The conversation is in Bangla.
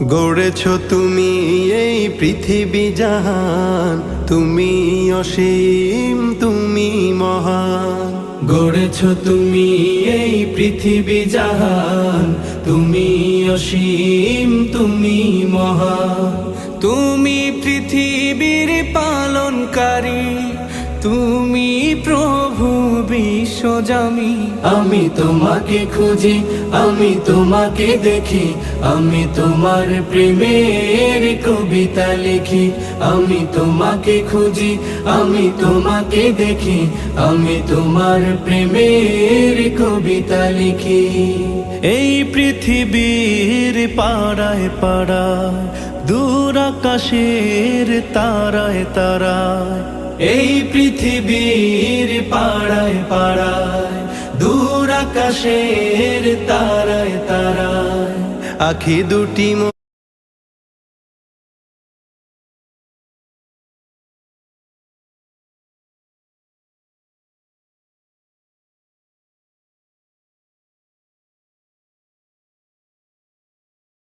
গড়েছ তুমি এই পৃথিবী জাহান, তুমি অসীম তুমি মহান। গড়েছ তুমি এই পৃথিবী জাহান, তুমি অসীম তুমি মহান। তুমি পৃথিবীর পালনকারী, তুমি প্রভু বিশ্বজামি। আমি তোমাকে খুঁজি, আমি তোমাকে দেখি, আমি তোমার প্রেমের কবিতা লিখি। আমি তোমাকে খুঁজি, আমি তোমাকে দেখি, আমি তোমার প্রেমের কবিতা লিখি। এই পৃথিবীর পাড়ায় পাড়ায়, দূর আকাশের তারায় তারায়, এই পৃথিবীর পাড়ায় পাড়ায়, দূর আকাশের তারায় তারায়, আখি দুটি